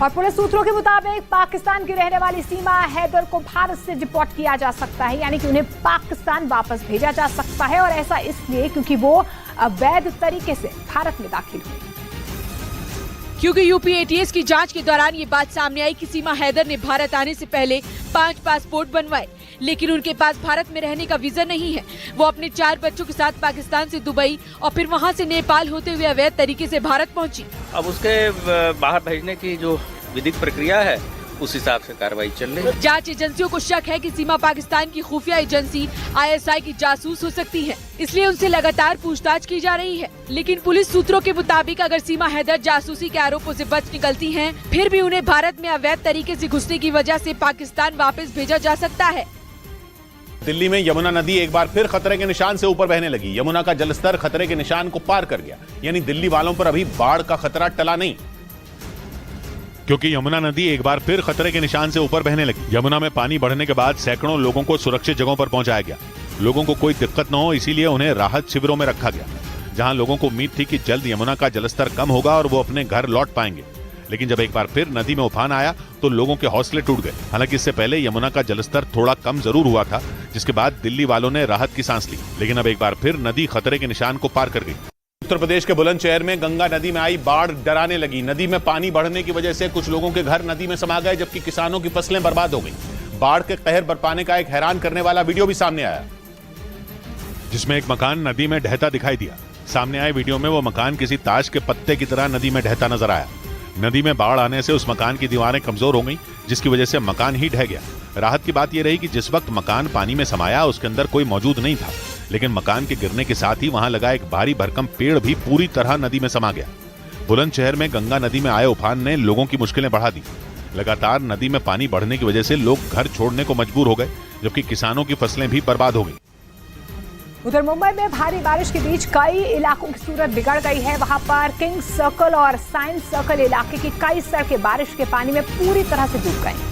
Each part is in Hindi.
और पुलिस सूत्रों के मुताबिक पाकिस्तान की रहने वाली सीमा हैदर को भारत से डिपोर्ट किया जा सकता है, यानी कि उन्हें पाकिस्तान वापस भेजा जा सकता है। और ऐसा इसलिए क्योंकि वो अवैध तरीके से भारत में दाखिल हुई। क्योंकि यूपी एटीएस की जांच के दौरान ये बात सामने आई कि सीमा हैदर ने भारत आने से पहले 5 पासपोर्ट बनवाए, लेकिन उनके पास भारत में रहने का वीजा नहीं है। वो अपने 4 बच्चों के साथ पाकिस्तान से दुबई और फिर वहां से नेपाल होते हुए अवैध तरीके से भारत पहुंची। अब उसके बाहर भेजने की जो विधिक प्रक्रिया है उस हिसाब से कार्रवाई चल रही है। जांच एजेंसियों को शक है कि सीमा पाकिस्तान की खुफिया एजेंसी ISI की जासूस हो सकती है, इसलिए उनसे लगातार पूछताछ की जा रही है। लेकिन पुलिस सूत्रों के मुताबिक अगर सीमा हैदर जासूसी के आरोपों से बच निकलती हैं, फिर भी उन्हें भारत में अवैध तरीके से घुसने की वजह से पाकिस्तान वापस भेजा जा सकता है। दिल्ली में यमुना नदी एक बार फिर खतरे के निशान से ऊपर बहने लगी। यमुना का जलस्तर खतरे के निशान को पार कर गया, यानी दिल्ली वालों पर अभी बाढ़ का खतरा टला नहीं, क्योंकि यमुना नदी एक बार फिर खतरे के निशान से ऊपर बहने लगी। यमुना में पानी बढ़ने के बाद सैकड़ों लोगों को सुरक्षित जगहों पर पहुंचाया गया। लोगों को कोई दिक्कत न हो इसीलिए उन्हें राहत शिविरों में रखा गया, जहां लोगों को उम्मीद थी कि जल्द यमुना का जलस्तर कम होगा और वो अपने घर लौट पाएंगे। लेकिन जब एक बार फिर नदी में उफान आया तो लोगों के हौसले टूट गए। हालांकि इससे पहले यमुना का जलस्तर थोड़ा कम जरूर हुआ था, जिसके बाद दिल्ली वालों ने राहत की सांस ली। लेकिन अब एक बार फिर नदी खतरे के निशान को पार कर गई। उत्तर प्रदेश के बुलंदशहर में गंगा नदी में आई बाढ़ डराने लगी। नदी में पानी बढ़ने की वजह से कुछ लोगों के घर नदी में समा गए, जबकि किसानों की फसलें बर्बाद हो गई। बाढ़ के कहर बरपाने का एक हैरान करने वाला वीडियो भी सामने आया, जिसमें एक मकान नदी में ढहता दिखाई दिया। सामने आए वीडियो में वो मकान किसी ताश के पत्ते की तरह नदी में ढहता नजर आया। नदी में बाढ़ आने से उस मकान की दीवारें कमजोर हो गईं, जिसकी वजह से मकान ही ढह गया। राहत की बात यह रही कि जिस वक्त मकान पानी में समाया उसके अंदर कोई मौजूद नहीं था, लेकिन मकान के गिरने के साथ ही वहां लगा एक भारी भरकम पेड़ भी पूरी तरह नदी में समा गया। बुलंदशहर में गंगा नदी में आए उफान ने लोगों की मुश्किलें बढ़ा दी। लगातार नदी में पानी बढ़ने की वजह से लोग घर छोड़ने को मजबूर हो गए, जबकि किसानों की फसलें भी बर्बाद हो गई। उधर मुंबई में भारी बारिश के बीच कई इलाकों की सूरत बिगड़ गई है। वहां पर किंग्स सर्कल और साइंस सर्कल इलाके की कई सड़कें बारिश के पानी में पूरी तरह से डूब गई।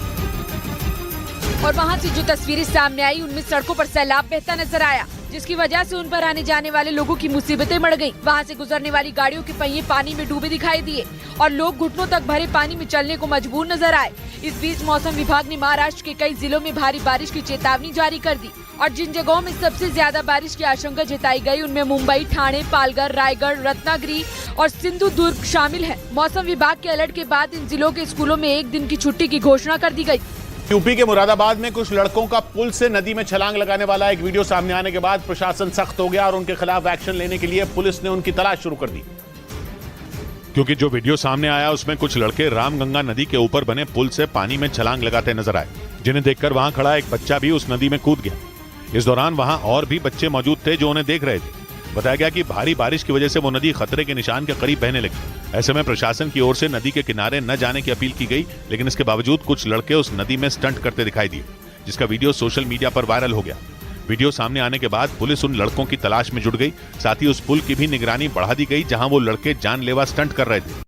और वहां से जो तस्वीरें सामने आई उनमें सड़कों पर सैलाब बहता नजर आया, जिसकी वजह से उन पर आने जाने वाले लोगों की मुसीबतें बढ़ गईं। वहां से गुजरने वाली गाड़ियों के पहिए पानी में डूबे दिखाई दिए और लोग घुटनों तक भरे पानी में चलने को मजबूर नजर आए। इस बीच मौसम विभाग ने महाराष्ट्र के कई जिलों में भारी बारिश की चेतावनी जारी कर दी और जिन जगहों में सबसे ज्यादा बारिश की आशंका जताई गई उनमें मुंबई, ठाणे, पालघर, रायगढ़, रत्नागिरी और सिंधुदुर्ग शामिल है। मौसम विभाग के अलर्ट के बाद इन जिलों के स्कूलों में 1 दिन की छुट्टी की घोषणा कर दी गयी। यूपी के मुरादाबाद में कुछ लड़कों का पुल से नदी में छलांग लगाने वाला एक वीडियो सामने आने के बाद प्रशासन सख्त हो गया और उनके खिलाफ एक्शन लेने के लिए पुलिस ने उनकी तलाश शुरू कर दी। क्योंकि जो वीडियो सामने आया उसमें कुछ लड़के रामगंगा नदी के ऊपर बने पुल से पानी में छलांग लगाते नजर आए, जिन्हें देखकर वहां खड़ा एक बच्चा भी उस नदी में कूद गया। इस दौरान वहां और भी बच्चे मौजूद थे जो उन्हें देख रहे थे। बताया गया कि भारी बारिश की वजह से वो नदी खतरे के निशान के करीब बहने लगी। ऐसे में प्रशासन की ओर से नदी के किनारे न जाने की अपील की गई, लेकिन इसके बावजूद कुछ लड़के उस नदी में स्टंट करते दिखाई दिए, जिसका वीडियो सोशल मीडिया पर वायरल हो गया। वीडियो सामने आने के बाद पुलिस उन लड़कों की तलाश में जुट गई। साथ ही उस पुल की भी निगरानी बढ़ा दी गई जहां वो लड़के जानलेवा स्टंट कर रहे थे।